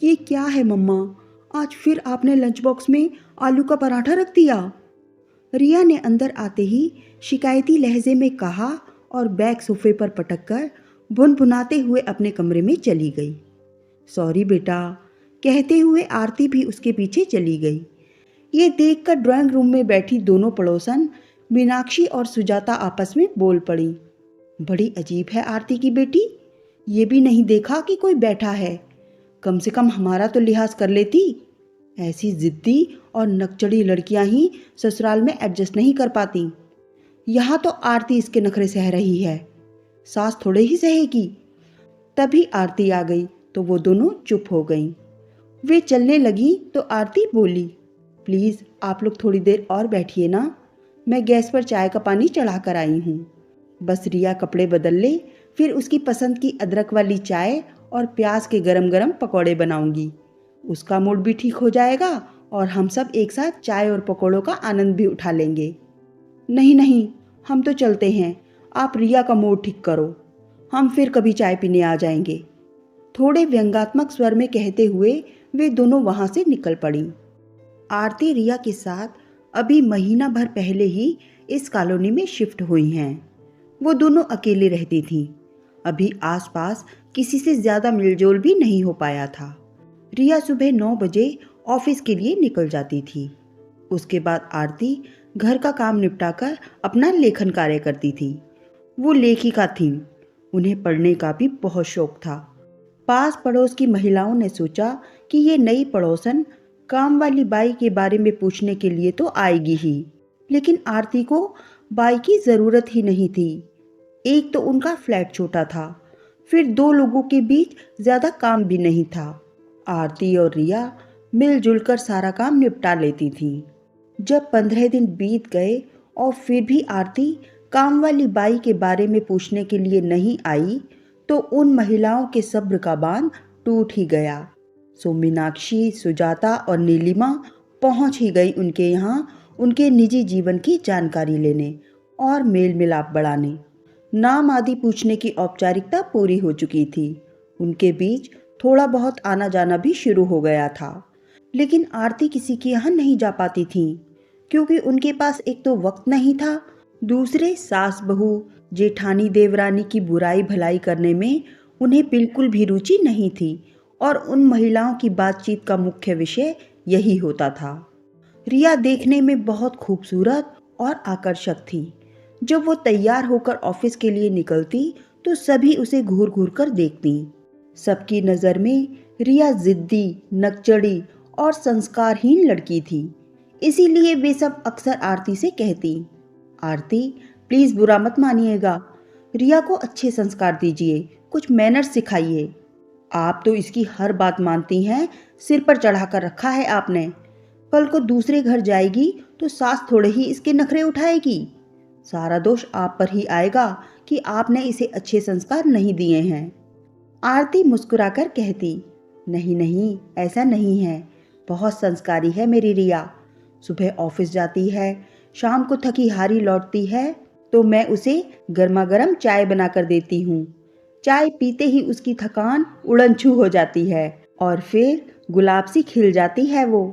ये क्या है मम्मा, आज फिर आपने लंच बॉक्स में आलू का पराठा रख दिया? रिया ने अंदर आते ही शिकायती लहजे में कहा और बैग सोफे पर पटक कर भुनभुनाते हुए अपने कमरे में चली गई। सॉरी बेटा, कहते हुए आरती भी उसके पीछे चली गई। ये देखकर ड्राइंग रूम में बैठी दोनों पड़ोसन मीनाक्षी और सुजाता आपस में बोल पड़ी। बड़ी अजीब है आरती की बेटी, ये भी नहीं देखा कि कोई बैठा है। कम से कम हमारा तो लिहाज कर लेती। ऐसी जिद्दी और नकचड़ी लड़कियां ही ससुराल में एडजस्ट नहीं कर पाती। यहाँ तो आरती इसके नखरे सह रही है, सास थोड़े ही सहेगी। तभी आरती आ गई तो वो दोनों चुप हो गईं। वे चलने लगी तो आरती बोली, प्लीज़ आप लोग थोड़ी देर और बैठिए ना, मैं गैस पर चाय का पानी चढ़ा कर आई हूँ। बस रिया कपड़े बदल ले, फिर उसकी पसंद की अदरक वाली चाय और प्याज के गरम गरम पकौड़े बनाऊंगी। उसका मूड भी ठीक हो जाएगा और हम सब एक साथ चाय और पकौड़ों का आनंद भी उठा लेंगे। नहीं नहीं, हम तो चलते हैं, आप रिया का मूड ठीक करो, हम फिर कभी चाय पीने आ जाएंगे। थोड़े व्यंग्यात्मक स्वर में कहते हुए वे दोनों वहां से निकल पड़ी। आरती रिया के साथ अभी महीना भर पहले ही इस कॉलोनी में शिफ्ट हुई हैं। वो दोनों अकेले रहती थीं। अभी आसपास किसी से ज़्यादा मिलजोल भी नहीं हो पाया था। रिया सुबह 9 बजे ऑफिस के लिए निकल जाती थी। उसके बाद आरती घर का काम निपटाकर अपना लेखन कार्य करती थी। वो लेखिका थीं, उन्हें पढ़ने का भी बहुत शौक था। पास पड़ोस की महिलाओं ने सोचा कि ये नई पड़ोसन काम वाली बाई के बारे में पूछने के लिए तो आएगी ही, लेकिन आरती को बाई की ज़रूरत ही नहीं थी। एक तो उनका फ्लैट छोटा था, फिर 2 लोगों के बीच ज़्यादा काम भी नहीं था। आरती और रिया मिलजुल कर सारा काम निपटा लेती थी। जब 15 दिन बीत गए और फिर भी आरती काम वाली बाई के बारे में पूछने के लिए नहीं आई, तो उन महिलाओं के सब्र का बांध टूट ही गया। सो मीनाक्षी, सुजाता और नीलिमा पहुंच ही गई उनके यहाँ उनके निजी जीवन की जानकारी लेने और मेल मिलाप बढ़ाने। नाम आदि पूछने की औपचारिकता पूरी हो चुकी थी। उनके बीच थोड़ा बहुत आना जाना भी शुरू हो गया था, लेकिन आरती किसी के यहाँ नहीं जा पाती थी, क्योंकि उनके पास एक तो वक्त नहीं था, दूसरे सास बहू जेठानी देवरानी की बुराई भलाई करने में उन्हें बिल्कुल भी रुचि नहीं थी और उन महिलाओं की बातचीत का मुख्य विषय यही होता था। रिया देखने में बहुत खूबसूरत और आकर्षक थी। जब वो तैयार होकर ऑफिस के लिए निकलती तो सभी उसे घूर घूर कर देखती। सबकी नज़र में रिया जिद्दी, नकचड़ी और संस्कारहीन लड़की थी। इसीलिए वे सब अक्सर आरती से कहती, आरती प्लीज़ बुरा मत मानिएगा, रिया को अच्छे संस्कार दीजिए, कुछ मैनर्स सिखाइए। आप तो इसकी हर बात मानती हैं, सिर पर चढ़ा कर रखा है आपने। कल को दूसरे घर जाएगी तो सास थोड़े ही इसके नखरे उठाएगी। सारा दोष आप पर ही आएगा कि आपने इसे अच्छे संस्कार नहीं दिए हैं। आरती मुस्कुराकर कहती, नहीं नहीं, ऐसा नहीं है, बहुत संस्कारी है मेरी रिया। सुबह ऑफिस जाती है, शाम को थकी हारी लौटती है तो मैं उसे गर्मा गर्म चाय बनाकर देती हूँ। चाय पीते ही उसकी थकान उड़नछू हो जाती है और फिर गुलाब सी खिल जाती है वो।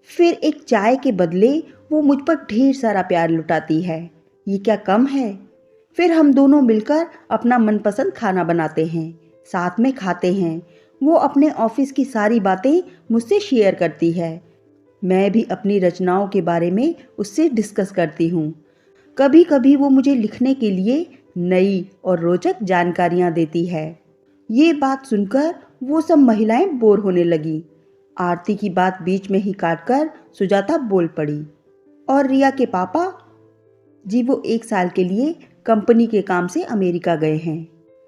फिर एक चाय के बदले वो मुझ पर ढेर सारा प्यार लुटाती है। ये क्या कम है? फिर हम दोनों मिलकर अपना मनपसंद खाना बनाते हैं, साथ में खाते हैं। वो अपने ऑफिस की सारी बातें मुझसे शेयर करती है। मैं भी अपनी रचनाओं के बारे में उससे डिस्कस करती हूँ। कभी कभी वो मुझे लिखने के लिए नई और रोचक जानकारियाँ देती है। ये बात सुनकर वो सब महिलाएं बोर होने लगी। आरती की बात बीच में ही काटकर सुजाता बोल पड़ी, और रिया के पापा जी, वो 1 साल के लिए कंपनी के काम से अमेरिका गए हैं।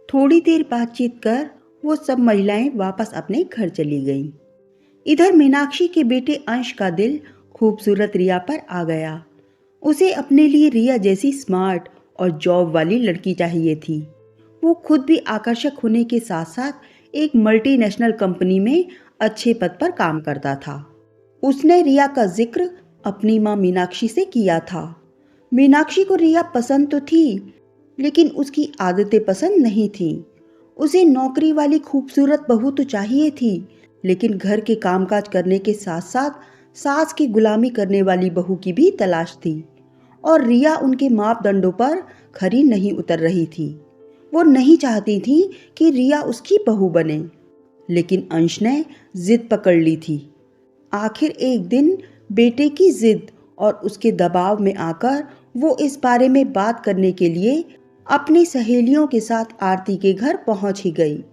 थोड़ी देर बातचीत कर वो सब महिलाएं वापस अपने घर चली गईं। इधर मीनाक्षी के बेटे अंश का दिल खूबसूरत रिया पर आ गया। उसे अपने लिए रिया जैसी स्मार्ट और जॉब वाली लड़की चाहिए थी। वो खुद भी आकर्षक होने के साथ साथ एक मल्टीनेशनल कंपनी में अच्छे पद पर काम करता था। उसने रिया का जिक्र अपनी माँ मीनाक्षी से किया था। मीनाक्षी को रिया पसंद तो थी, लेकिन उसकी आदतें पसंद नहीं थीं। उसे नौकरी वाली खूबसूरत बहू तो चाहिए थी, लेकिन घर के कामकाज करने के साथ साथ सास की गुलामी करने वाली बहू की भी तलाश थी और रिया उनके मापदंडों पर खरी नहीं उतर रही थी। वो नहीं चाहती थी कि रिया उसकी बहू बने, लेकिन अंश ने जिद पकड़ ली थी। आखिर एक दिन बेटे की जिद और उसके दबाव में आकर वो इस बारे में बात करने के लिए अपनी सहेलियों के साथ आरती के घर पहुंच ही गई।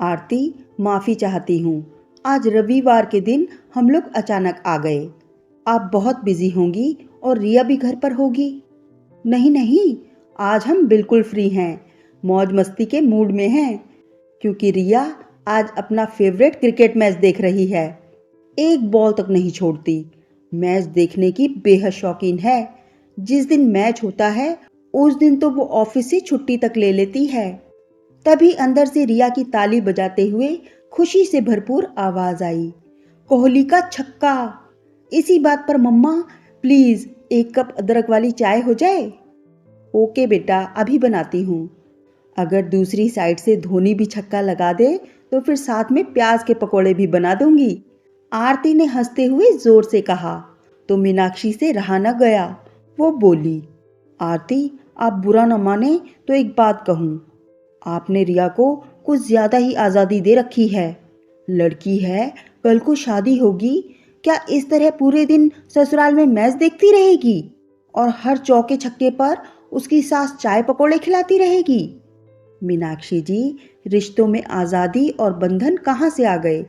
आरती, माफ़ी चाहती हूँ, आज रविवार के दिन हम लोग अचानक आ गए। आप बहुत बिजी होंगी और रिया भी घर पर होगी। नहीं नहीं, आज हम बिल्कुल फ्री हैं, मौज मस्ती के मूड में हैं, क्योंकि रिया आज अपना फेवरेट क्रिकेट मैच देख रही है। एक बॉल तक नहीं छोड़ती। मैच देखने की बेहद शौकीन है। जिस दिन मैच होता है उस दिन तो वो ऑफिस से छुट्टी तक ले लेती है। तभी अंदर से रिया की ताली बजाते हुए खुशी से भरपूर आवाज आई, कोहली का छक्का। इसी बात पर मम्मा, प्लीज एक कप अदरक वाली चाय हो जाए। ओके बेटा, अभी बनाती हूँ। अगर दूसरी साइड से धोनी भी छक्का लगा दे तो फिर साथ में प्याज के पकोड़े भी बना दूंगी। आरती ने हंसते हुए जोर से कहा तो मीनाक्षी से रहा न गया। वो बोली, आरती, आप बुरा न माने तो एक बात कहूँ, आपने रिया को कुछ ज्यादा ही आज़ादी दे रखी है। लड़की है, कल को शादी होगी, क्या इस तरह पूरे दिन ससुराल में मैच देखती रहेगी और हर चौके छक्के पर उसकी सास चाय पकोड़े खिलाती रहेगी? मीनाक्षी जी, रिश्तों में आज़ादी और बंधन कहाँ से आ गए?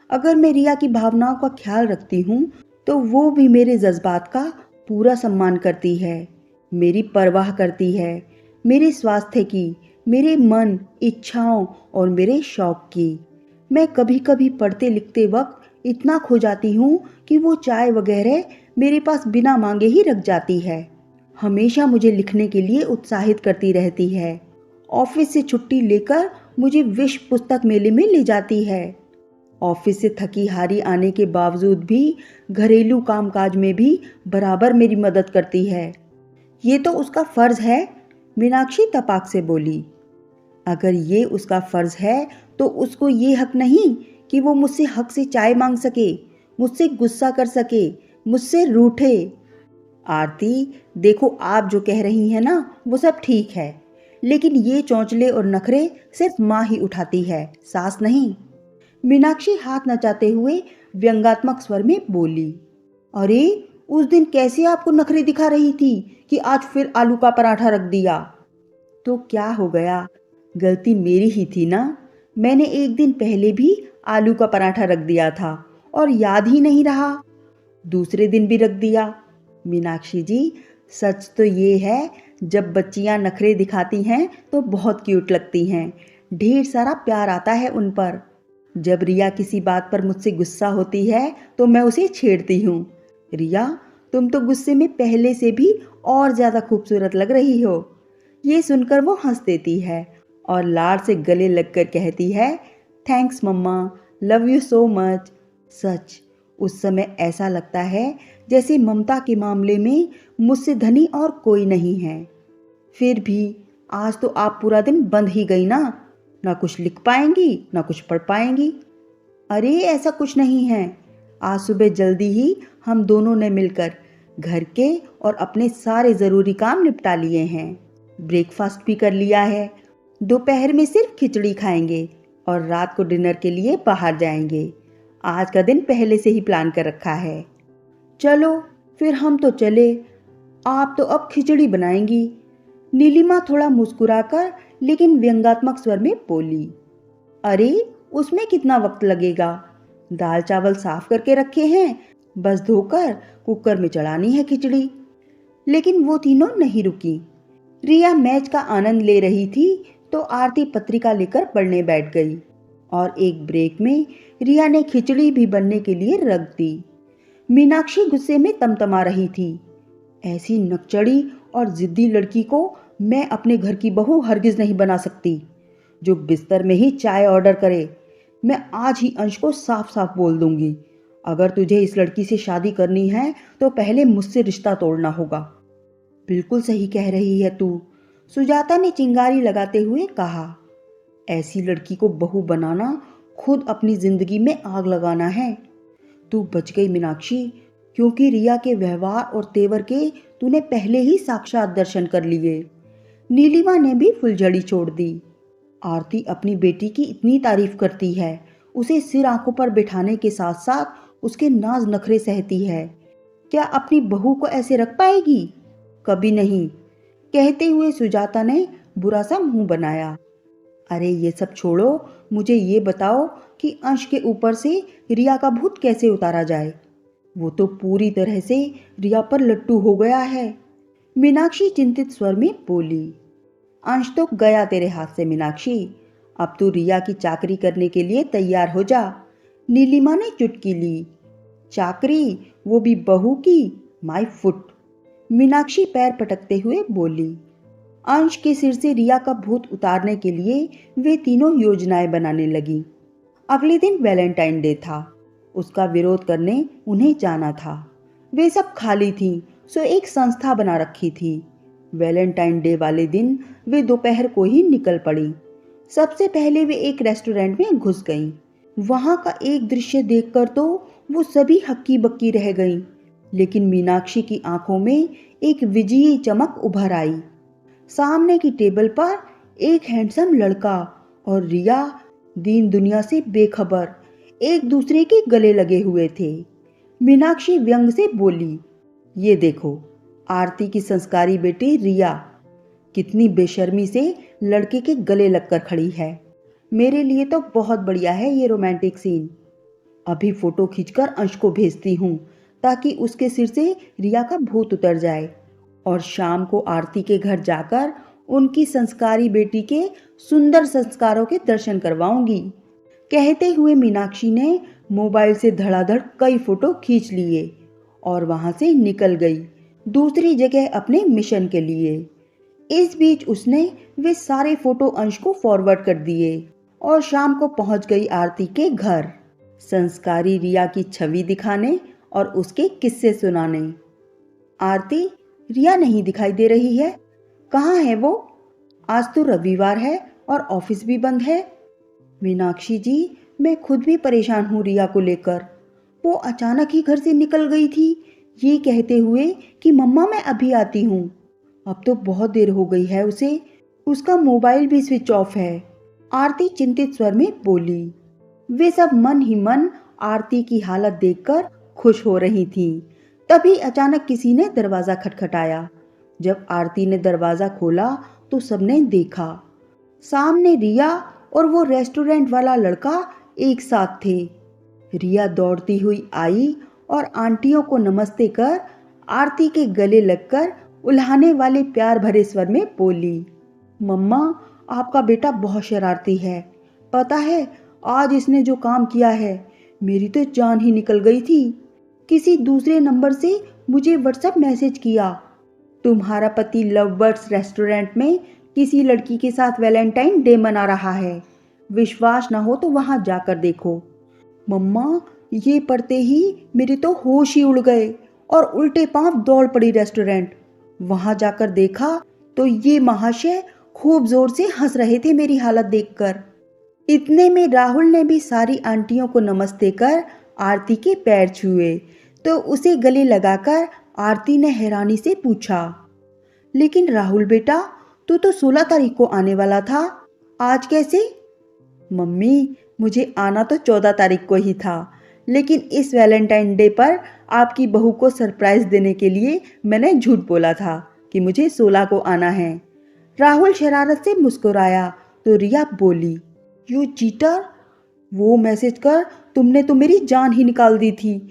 अगर मैं रिया की भावनाओं का ख्याल रखती हूँ तो वो भी मेरे जज्बात का पूरा सम्मान करती है, मेरी परवाह करती है, मेरे स्वास्थ्य की, मेरे मन, इच्छाओं और मेरे शौक की। मैं कभी कभी पढ़ते लिखते वक्त इतना खो जाती हूँ कि वो चाय वगैरह मेरे पास बिना मांगे ही रख जाती है। हमेशा मुझे लिखने के लिए उत्साहित करती रहती है। ऑफिस से छुट्टी लेकर मुझे विश्व पुस्तक मेले में ले जाती है। ऑफिस से थकी हारी आने के बावजूद भी घरेलू कामकाज में भी बराबर मेरी मदद करती है। ये तो उसका फर्ज है, मीनाक्षी तपाक से बोली। अगर ये उसका फर्ज है तो उसको ये हक नहीं कि वो मुझसे हक से चाय मांग सके, मुझसे गुस्सा कर सके, मुझसे रूठे। आरती, देखो आप जो कह रही हैं ना वो सब ठीक है, लेकिन ये चौंचले और नखरे सिर्फ माँ ही उठाती है, सास नहीं। मीनाक्षी हाथ नचाते हुए व्यंगात्मक स्वर में बोली, अरे उस दिन कैसे आपको नखरे दिखा रही थी कि आज फिर आलू का पराठा रख दिया। तो क्या हो गया, गलती मेरी ही थी ना। मैंने एक दिन पहले भी आलू का पराठा रख दिया था और याद ही नहीं रहा, दूसरे दिन भी रख दिया। मीनाक्षी जी, सच तो ये है, जब बच्चियां नखरे दिखाती हैं तो बहुत क्यूट लगती हैं, ढेर सारा प्यार आता है उन पर। जब रिया किसी बात पर मुझसे गुस्सा होती है तो मैं उसे छेड़ती हूँ, रिया तुम तो गुस्से में पहले से भी और ज़्यादा खूबसूरत लग रही हो। ये सुनकर वो हंस देती है और लाड से गले लगकर कहती है, thanks mama, love you so much. सच उस समय ऐसा लगता है जैसे ममता के मामले में मुझसे धनी और कोई नहीं है। फिर भी आज तो आप पूरा दिन बंद ही गई ना कुछ लिख पाएंगी ना कुछ पढ़ पाएंगी। अरे ऐसा कुछ नहीं है, आज सुबह जल्दी ही हम दोनों ने मिलकर घर के और अपने सारे ज़रूरी काम निपटा लिए हैं। ब्रेकफास्ट भी कर लिया है, दोपहर में सिर्फ खिचड़ी खाएंगे और रात को डिनर के लिए बाहर जाएंगे। आज का दिन पहले से ही प्लान कर रखा है। चलो फिर हम तो चले, आप तो अब खिचड़ी बनाएंगी। नीलिमा थोड़ा मुस्कुराकर लेकिन व्यंगात्मक स्वर में बोली, अरे उसमें कितना वक्त लगेगा, दाल चावल साफ करके रखे हैं, बस धोकर कुकर में चढ़ानी है खिचड़ी। लेकिन वो तीनों नहीं रुकी। रिया मैच का आनंद ले रही थी तो आरती पत्रिका लेकर पढ़ने बैठ गई और एक ब्रेक में रिया ने खिचड़ी भी बनने के लिए रख दी। मीनाक्षी गुस्से में तमतमा रही थी, ऐसी नकचड़ी और जिद्दी लड़की को मैं अपने घर की बहू हरगिज नहीं बना सकती, जो बिस्तर में ही चाय ऑर्डर करे। मैं आज ही अंश को साफ साफ बोल दूंगी, अगर तुझे इस लड़की से शादी करनी है तो पहले मुझसे रिश्ता तोड़ना होगा। बिल्कुल सही कह रही है तू, सुजाता ने चिंगारी लगाते हुए कहा। ऐसी लड़की को बहू बनाना खुद अपनी जिंदगी में आग लगाना है। तू बच गई मीनाक्षी, क्योंकि रिया के व्यवहार और तेवर के तूने पहले ही साक्षात दर्शन कर लिए। नीलिमा ने भी फुलझड़ी छोड़ दी। आरती अपनी बेटी की इतनी तारीफ करती है, उसे सिर आंखों पर बिठाने के साथ साथ उसके नाज नखरे सहती है। क्या अपनी बहू को ऐसे रख पाएगी? कभी नहीं, कहते हुए सुजाता ने बुरा सा मुंह बनाया। अरे ये सब छोड़ो, मुझे ये बताओ कि अंश के ऊपर से रिया का भूत कैसे उतारा जाए। वो तो पूरी तरह से रिया पर लट्टू हो गया है। मीनाक्षी चिंतित स्वर में बोली। अंश तो गया तेरे हाथ से मीनाक्षी, अब तू रिया की चाकरी करने के लिए तैयार हो जा। नीलिमा ने चुटकी ली। चाकरी, वो भी बहू की? My foot. मीनाक्षी पैर पटकते हुए बोली। अंश के सिर से रिया का भूत उतारने के लिए वे तीनों योजनाएं बनाने लगी। अगले दिन वैलेंटाइन डे था। उसका विरोध करने उन्हें जाना था। वे सब खाली थीं, सो एक संस्था बना रखी थी। वैलेंटाइन डे वाले दिन वे दोपहर को ही निकल पड़ी। सबसे पहले वे एक रेस्टोरेंट में घुस गईं। वहां का एक दृश्य देखकर तो वो सभी हक्की बक्की रह गईं, लेकिन मीनाक्षी की आंखों में एक विजयी चमक उभर आई। सामने की टेबल पर एक हैंडसम लड़का और रिया दीन दुनिया से बेखबर एक दूसरे के गले लगे हुए थे। मीनाक्षी व्यंग से बोली, ये देखो, आरती की संस्कारी बेटी रिया कितनी बेशर्मी से लड़के के गले लगकर खड़ी है। मेरे लिए तो बहुत बढ़िया है ये रोमांटिक सीन। अभी फोटो खींचकर अंश को भेजती हूँ ताकि उसके सिर से रिया का भूत उतर जाए, और शाम को आरती के घर जाकर उनकी संस्कारी बेटी के सुंदर संस्कारों के दर्शन करवाऊंगी। कहते हुए मीनाक्षी ने मोबाइल से धड़ाधड़ कई फोटो खींच लिए और वहां से निकल गई दूसरी जगह अपने मिशन के लिए। इस बीच उसने वे सारे फोटो अंश को फॉरवर्ड कर दिए और शाम को पहुंच गई आरती के घर, संस्कारी रिया की छवि दिखाने और उसके किस्से सुनाने। आरती, रिया नहीं दिखाई दे रही है, कहाँ है वो? आज तो रविवार है और ऑफिस भी बंद है। मीनाक्षी जी, मैं खुद भी परेशान हूँ रिया को लेकर। वो अचानक ही घर से निकल गई थी, ये कहते हुए कि मम्मा मैं अभी आती हूँ। अब तो बहुत देर हो गई है उसे, उसका मोबाइल भी स्विच ऑफ है। आरती चिंतित स्वर में बोली। वे सब मन ही मन आरती की हालत देखकर खुश हो रही थीं। तभी अचानक किसी ने दरवाजा खटखटाया। जब आरती ने दरवाजा खोला तो सबने देखा, सामने रिया और वो रेस्टोरेंट वाला लड़का एक साथ थे। रिया दौड़ती हुई आई और आंटियों को नमस्ते कर आरती के गले लगकर उल्हाने वाले प्यार भरे स्वर में बोली, मम्मा, आपका बेटा बहुत शरारती है। पता है आज इसने जो काम किया है, मेरी तो जान ही निकल गई थी। किसी दूसरे नंबर से मुझे व्हाट्सएप मैसेज किया, तुम्हारा पति लव बर्ड्स रेस्टोरेंट में किसी लड़की के साथ वैलेंटाइन डे मना रहा है। विश्वास ना हो तो वहां जाकर देखो। मम्मा, ये पढ़ते ही मेरे तो होश ही उड़ गए और उल्टे पांव दौड़ पड़ी रेस्टोरेंट। वहां जाकर देखा तो ये महाशय खूब जोर से हंस रहे थे मेरी हालत देखकर। इतने में राहुल ने भी सारी आंटियों को नमस्ते कर आरती के पैर छुए तो उसे गले लगाकर आरती ने हैरानी से पूछा, लेकिन राहुल बेटा, तू तो 16 तारीख को आने वाला था, आज कैसे? मम्मी, मुझे आना तो 14 तारीख को ही था, लेकिन इस वैलेंटाइन डे पर आपकी बहू को सरप्राइज देने के लिए मैंने झूठ बोला था कि मुझे 16 को आना है। राहुल शरारत से मुस्कुराया तो रिया बोली, यू चीटर, वो मैसेज कर तुमने तो मेरी जान ही निकाल दी थी।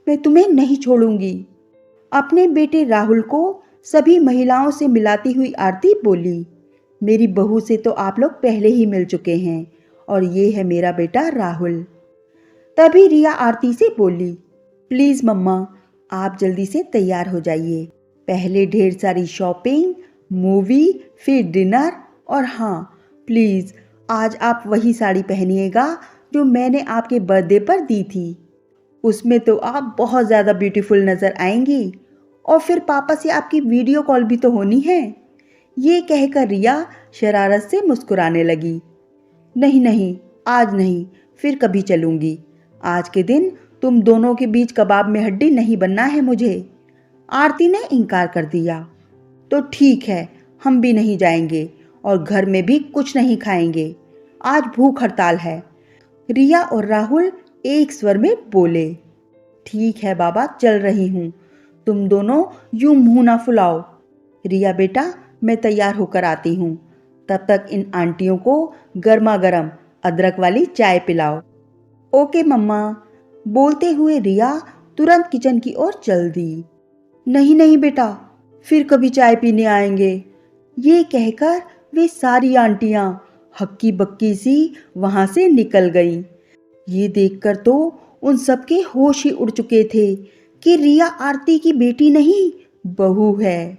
मैं तुम्हें नहीं छोड़ूंगी। अपने बेटे राहुल को सभी महिलाओं से मिलाती हुई आरती बोली, मेरी बहू से तो आप लोग पहले ही मिल चुके हैं और ये है मेरा बेटा राहुल। तभी रिया आरती से बोली, प्लीज़ मम्मा, आप जल्दी से तैयार हो जाइए। पहले ढेर सारी शॉपिंग, मूवी, फिर डिनर, और हाँ प्लीज़ आज आप वही साड़ी पहनिएगा जो मैंने आपके बर्थडे पर दी थी। उसमें तो आप बहुत ज़्यादा ब्यूटीफुल नज़र आएंगी, और फिर पापा से आपकी वीडियो कॉल भी तो होनी है। ये कहकर रिया शरारत से मुस्कुराने लगी। नहीं नहीं, आज नहीं, फिर कभी चलूँगी। आज के दिन तुम दोनों के बीच कबाब में हड्डी नहीं बनना है मुझे। आरती ने इनकार कर दिया। तो ठीक है, हम भी नहीं जाएंगे और घर में भी कुछ नहीं खाएंगे। आज भूख हड़ताल है। रिया और राहुल एक स्वर में बोले। ठीक है बाबा, चल रही हूँ। तुम दोनों यूं मुंह ना फुलाओ। रिया बेटा, मैं तैयार होकर आती हूँ। तब तक इन आंटियों को गर्मा गर्म अदरक वाली चाय पिलाओ। ओके मम्मा। बोलते हुए रिया तुरंत किचन की ओर चल दी। नहीं नहीं बेटा, फिर कभी चाय पीने आएंगे। ये कहकर वे सारी आंटियां हक्की बक्की सी वहां से निकल गईं। ये देखकर तो उन सबके होश ही उड़ चुके थे कि रिया आरती की बेटी नहीं, बहू है।